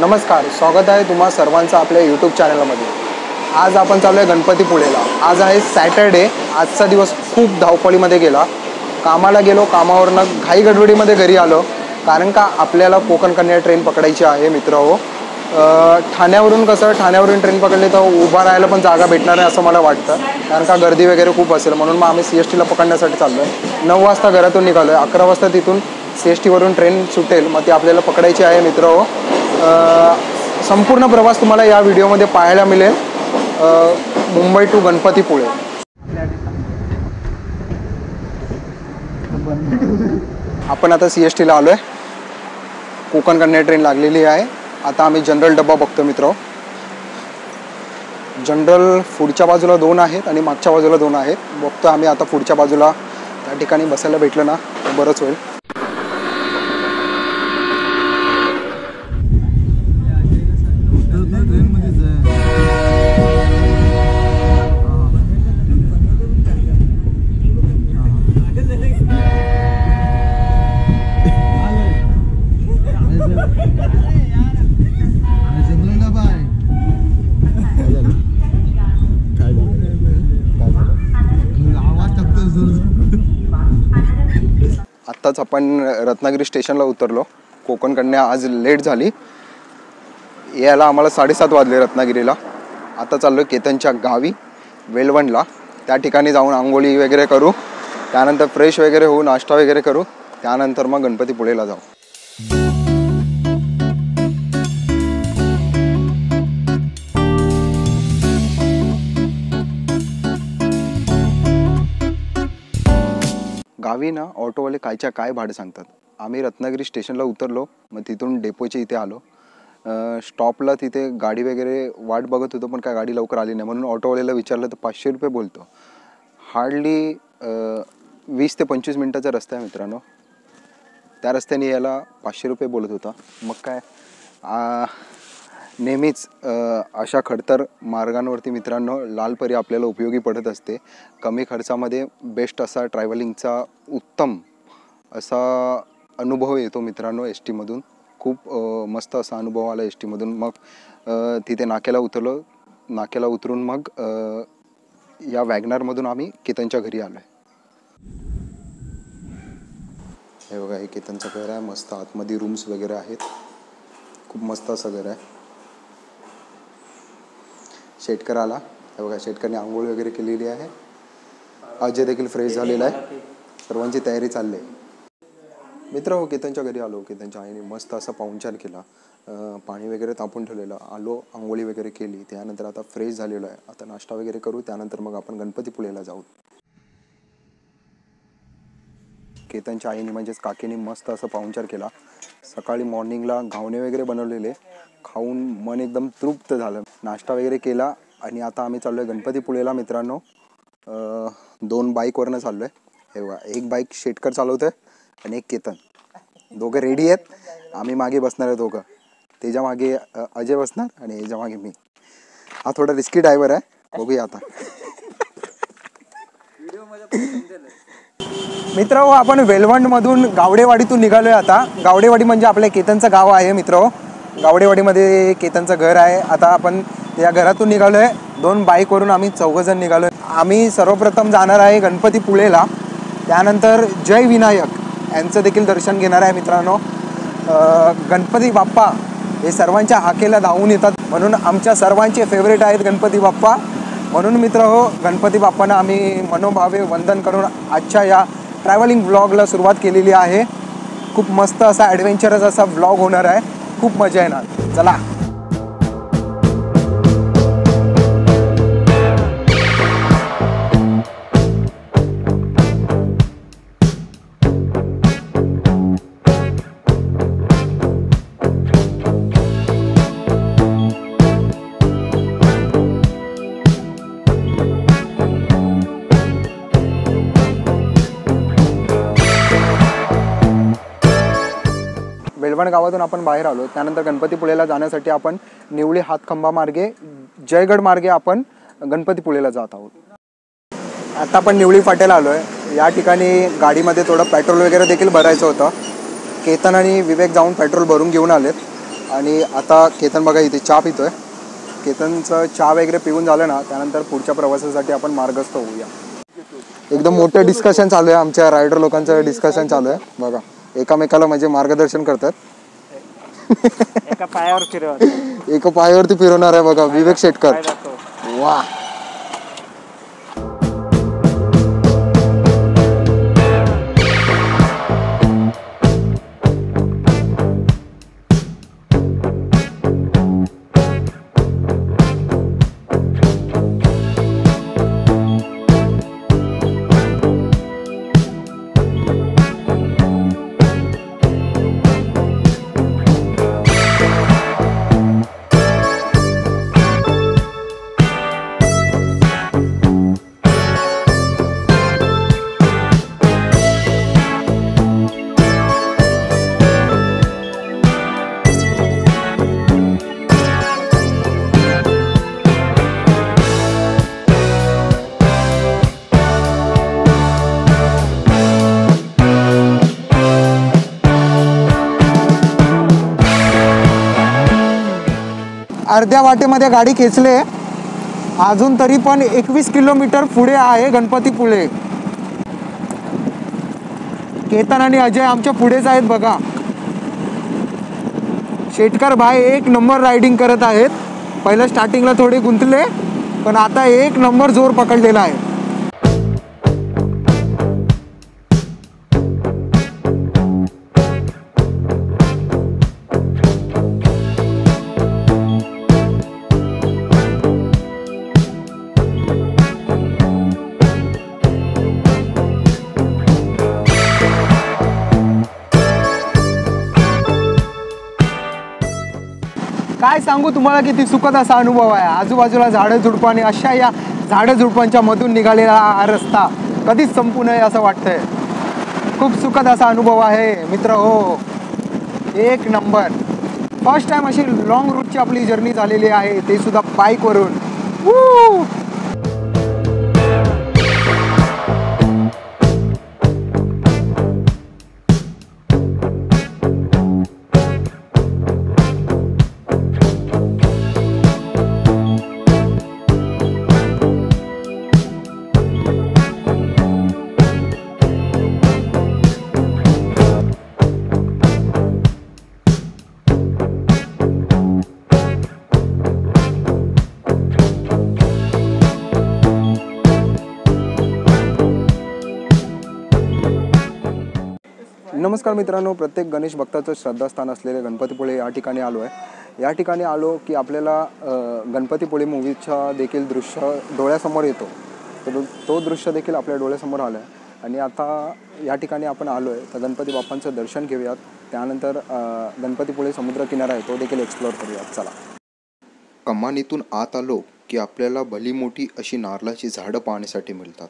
नमस्कार, स्वागत आहे तुम्हा सर्वांचं आपल्या यूट्यूब चॅनलमध्ये। आज आपण चाललो आहे गणपतीपुळेला। आज आहे सॅटरडे। आजचा दिवस खूप धावपळीमध्ये गेला। कामाला गेलो, कामावरनं घाई गडबडीमध्ये घरी आलो, कारण का आपल्याला कोकण कन्या ट्रेन पकडायची आहे मित्रहो। ठाण्यावरून ट्रेन पकडली तर उभा राहायला पण जागा भेटणार आहे असं मला वाटतं, कारण का गर्दी वगैरे खूप असेल, म्हणून मग आम्ही CSTला पकडण्यासाठी चाललो आहे। 9 वाजता घरातून निघालो आहे, 11 वाजता तिथून CSTवरून ट्रेन सुटेल, मग ती आपल्याला पकडायची आहे मित्रहो। संपूर्ण प्रवास तुम्हाला या व्हिडिओमध्ये पाहायला मिळेल, मुंबई टू गणपतीपुळे। आपण आता CSTला आलो आहे, कोकण कन्या ट्रेन लागलेली आहे। आता आम्ही जनरल डब्बा बघतो मित्र। जनरल पुढच्या बाजूला 2 आहेत आणि मागच्या बाजूला 2 आहेत। बघतो आम्ही आता पुढच्या बाजूला त्या ठिकाणी बसायला भेटलं ना तर बरंच होईल। आत्ताच आपण रत्नागिरी स्टेशनला उतरलो। कोकण कन्या आज लेट झाली, यायला आम्हाला 7:30 वाजले रत्नागिरीला। आता चाललो केतनच्या गावी वेलवणला। त्या ठिकाणी जाऊन आंघोळी वगैरे करू, त्यानंतर फ्रेश वगैरे होऊ, नाश्ता वगैरे करू, त्यानंतर मग गणपतीपुळेला जाऊ। गावी ना ऑटोवाले कायच्या काय भाडं सांगतात। आम्ही रत्नागिरी स्टेशनला उतरलो, मग तिथून डेपोच्या इथे आलो। स्टॉपला तिथे गाडी वगैरे वाट बघत होतो, पण काय गाडी लवकर आली नाही, म्हणून ऑटोवाल्याला विचारलं तर 500 रुपये बोलतो। हार्डली 20 ते 25 मिनटाचा रस्ता आहे मित्रांनो। त्या रस्त्याने यायला 500 रुपये बोलत होता। मग काय नेहमीच अशा खडतर मार्गांवरती मित्रांनो लालपरी आपल्याला उपयोगी पडत असते। कमी खर्चामध्ये बेस्ट असा ट्रॅव्हलिंगचा उत्तम असा अनुभव येतो मित्रांनो STमधून। खूप मस्त असा अनुभव आला STमधून। मग तिथे नाक्याला उतरलो, नाक्याला उतरून मग या वॅगनरमधून आम्ही केतनच्या घरी आलो आहे। हे बघा, हे केतनचं घर आहे, मस्त आतमध्ये रूम्स वगैरे आहेत, खूप मस्त असं घर आहे। शेटकर आला, हे बघा, शेटकरने आंघोळ वगैरे केलेली आहे। अजय देखील फ्रेश झालेला आहे, सर्वांची तयारी चालली आहे। मित्र हो, केतनच्या घरी आलो, केतनच्या आईने मस्त असा पाहुणचार केला, पाणी वगैरे तापून ठेवलेलं, आलो, आंघोळी वगैरे केली, त्यानंतर आता फ्रेश झालेलो आहे। आता नाश्ता वगैरे करू, त्यानंतर मग आपण गणपतीपुळेला जाऊ। केतनच्या आईने म्हणजेच काकीने मस्त असं पाहुणचार केला। सकाळी मॉर्निंगला घावणे वगैरे बनवलेले, खाऊन मन एकदम तृप्त झालं। नाश्ता वगैरे केला आणि आता आम्ही चाललो आहे गणपतीपुळेला मित्रांनो। 2 बाईकवरनं चाललो आहे। हे बघा, एक बाईक शेटकर चालवतोय आणि एक केतन, दोघं रेडी आहेत। आम्ही मागे बसणार आहे दोघं, त्याच्या मागे अजय बसणार आणि याच्या मागे मी। हा थोडा रिस्की ड्रायव्हर आहे, बघूया आता। मित्र हो, आपण वेलवंडमधून गावडेवाडीतून निघालो आहे आता। गावडेवाडी म्हणजे आपल्या केतनचं गाव आहे मित्र हो। गावडेवाडीमध्ये केतनचं घर आहे। आता आपण या घरातून निघालो आहे, 2 बाईकवरून आम्ही 4 जण निघालो आहे। आम्ही सर्वप्रथम जाणार आहे गणपतीपुळेला, त्यानंतर जय विनायक यांचं देखील दर्शन घेणार आहे मित्रांनो। गणपती बाप्पा हे सर्वांच्या हाकेला धावून येतात, म्हणून आमच्या सर्वांचे फेवरेट आहेत गणपती बाप्पा। म्हणून मित्र हो, गणपती बाप्पांना आम्ही मनोभावे वंदन करून आजच्या या ट्रॅव्हलिंग व्लॉगला सुरुवात केलेली आहे। खूप मस्त असा ॲडव्हेंचरस असा व्लॉग होणार आहे, खूप मजा येणार। चला। वेलवण गावातून आपण बाहेर आलो, त्यानंतर गणपतीपुळेला जाण्यासाठी आपण निवळी हातखंबा मार्गे जयगड मार्गे आपण गणपतीपुळेला जात आहोत। आता आपण निवळी फाट्याला आलो आहे। या ठिकाणी गाडीमध्ये थोडं पेट्रोल वगैरे देखील भरायचं होतं। केतन आणि विवेक जाऊन पेट्रोल भरून घेऊन आलेत। आणि आता केतन बघा इथे चहा पितोय. केतनचं चहा वगैरे पिऊन झालं ना, त्यानंतर पुढच्या प्रवासासाठी आपण मार्गस्थ होऊया. एकदम मोठं डिस्कशन चालू आहे, आमच्या रायडर लोकांचं डिस्कशन चालू आहे बघा. एकामेकाला म्हणजे मार्गदर्शन करतात. एका पायावरती फिरवणार आहे बघा विवेक शेटकर. वा. अर्ध्या वाटेमध्ये गाडी खेचले. अजून तरी पण 21 किलोमीटर पुढे आहे गणपतीपुळे. केतन आणि अजय आमच्या पुढेच आहेत बघा. शेटकर भाई एक नंबर रायडिंग करत आहेत. पहिलं स्टार्टिंगला थोडे गुंतले, पण आता एक नंबर जोर पकडलेला आहे. काय सांगू तुम्हाला, किती सुखद असा अनुभव आहे. आजूबाजूला झाडं झुडपं आणि अशा या झाडं झुडपांच्या मधून निघालेला हा रस्ता कधीच संपू नये असं वाटतंय. खूप सुखद असा अनुभव आहे मित्र हो. एक नंबर. फर्स्ट टाइम अशी लॉंग रूटची आपली जर्नी झालेली आहे, ते सुद्धा बाईकवरून. नमस्कार मित्रांनो, प्रत्येक गणेश भक्ताचं श्रद्धास्थान असलेले गणपतीपुळे या ठिकाणी आलो आहे. या ठिकाणी आलो की आपल्याला गणपतीपुळे मूवीचा देखील दृश्य डोळ्यासमोर येतो. तर तो दृश्य देखील आपल्या डोळ्यासमोर आलं आहे. आणि आता या ठिकाणी आपण आलो आहे तर गणपती बाप्पांचं दर्शन घेऊयात. त्यानंतर गणपतीपुळे समुद्रकिनारा आहे तो देखील एक्सप्लोअर करूयात. चला. कमानीतून आत आलो की आपल्याला भली मोठी अशी नारळाची झाडं पाहण्यासाठी मिळतात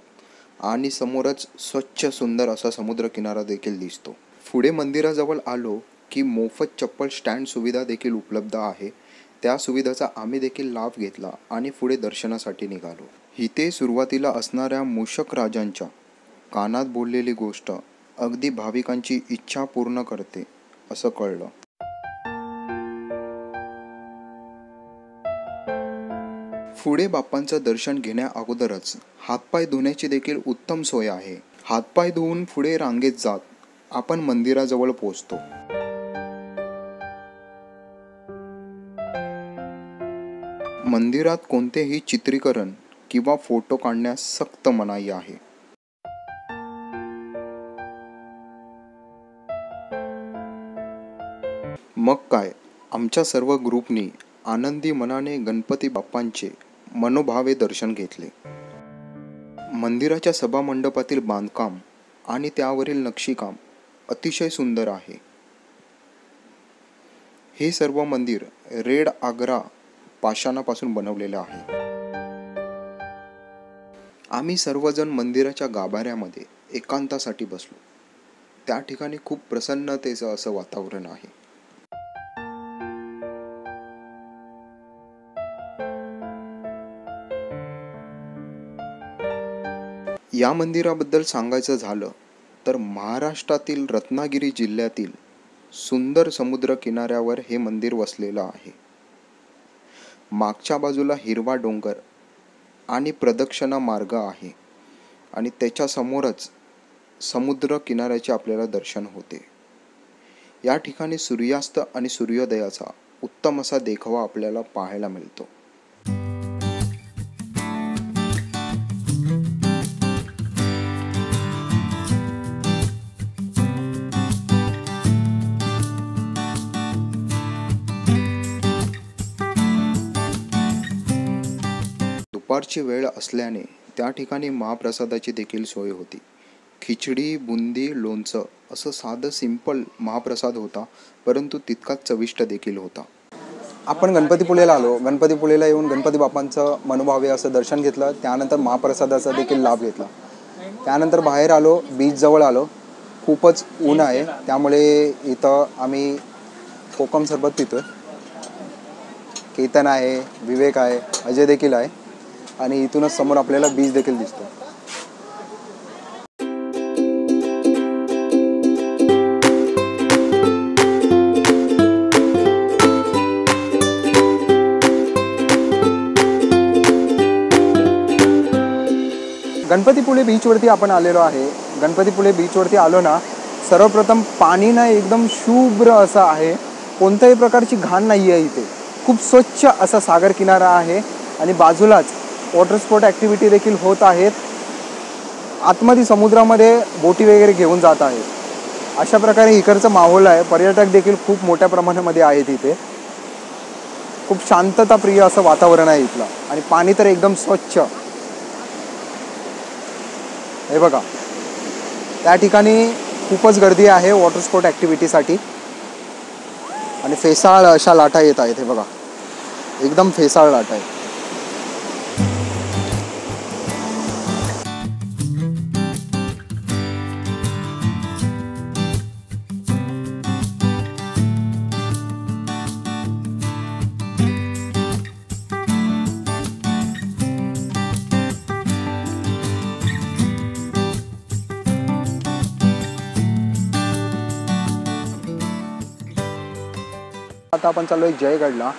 आणि समोरच स्वच्छ सुंदर असा समुद्रकिनारा देखील दिसतो. पुढे मंदिराजवळ आलो की मोफत चप्पल स्टँड सुविधा देखील उपलब्ध आहे. त्या सुविधाचा आम्ही देखील लाभ घेतला आणि पुढे दर्शनासाठी निघालो. इथे सुरुवातीला असणाऱ्या मूषक राजांच्या कानात बोललेली गोष्ट अगदी भाविकांची इच्छा पूर्ण करते असं कळलं. पुढे बाप्पांचं दर्शन घेण्या अगोदरच हातपाय धुण्याची देखील उत्तम सोय आहे. हातपाय धुवून पुढे रांगेत जात आपण मंदिराजवळ पोहोचतो. मंदिरात कोणतेही चित्रीकरण किंवा फोटो काढण्यास सक्त मनाई आहे. मग काय, आमच्या सर्व ग्रुपनी आनंदी मनाने गणपती बाप्पांचे मनोभावे दर्शन घेतले. मंदिराच्या सभामंडपातील बांधकाम आणि त्यावरील नक्षीकाम अतिशय सुंदर आहे. हे सर्व मंदिर रेड आग्रा पाषाणापासून बनवलेले आहे. आम्ही सर्वजण मंदिराच्या गाभाऱ्यामध्ये एकांतासाठी बसलो. त्या ठिकाणी खूप प्रसन्नतेचं असं वातावरण आहे. या मंदिराबद्दल सांगायचं झालं तर महाराष्ट्रातील रत्नागिरी जिल्ह्यातील सुंदर समुद्र किनाऱ्यावर हे मंदिर वसलेलं आहे. मागच्या बाजूला हिरवा डोंगर आणि प्रदक्षिणा मार्ग आहे आणि त्याच्या समोरच समुद्र किनाऱ्याचे आपल्याला दर्शन होते. या ठिकाणी सूर्यास्त आणि सूर्योदयाचा उत्तम असा देखावा आपल्याला पाहायला मिळतो. दुपारची वेळ असल्याने त्या ठिकाणी महाप्रसादाची देखील सोय होती. खिचडी, बुंदी, लोणचं असं साधं सिंपल महाप्रसाद होता, परंतु तितकाच चविष्ट देखील होता. आपण गणपतीपुळेला आलो. गणपतीपुळेला येऊन गणपती बाप्पांचं मनोभावे असं दर्शन घेतलं. त्यानंतर महाप्रसादाचा देखील लाभ घेतला. त्यानंतर बाहेर आलो, बीचजवळ आलो. खूपच ऊन आहे, त्यामुळे इथं आम्ही कोकम सरबत पितोय. केतन आहे, विवेक आहे, अजय देखील आहे आणि इथूनच समोर आपल्याला बीच देखील दिसतो. गणपतीपुळे बीचवरती आपण आलेलो आहे. गणपतीपुळे बीचवरती आलो ना, सर्वप्रथम पाणी ना एकदम शुभ्र असं आहे. कोणत्याही प्रकारची घाण नाही आहे इथे. खूप स्वच्छ असा सागर किनारा आहे आणि बाजूलाच वॉटर स्पोर्ट ॲक्टिव्हिटी देखील होत आहेत. आतमध्ये समुद्रामध्ये बोटी वगैरे घेऊन जात आहेत. अशा प्रकारे इकडचं माहोल आहे. पर्यटक देखील खूप मोठ्या प्रमाणामध्ये आहेत इथे. खूप शांतताप्रिय असं वातावरण आहे इथलं आणि पाणी तर एकदम स्वच्छ. हे बघा, त्या ठिकाणी खूपच गर्दी आहे वॉटर स्पोर्ट ॲक्टिव्हिटीसाठी आणि फेसाळ अशा लाटा येत आहेत. हे बघा, एकदम फेसाळ लाटा आहेत. आता आपण चाललोय जयगडला.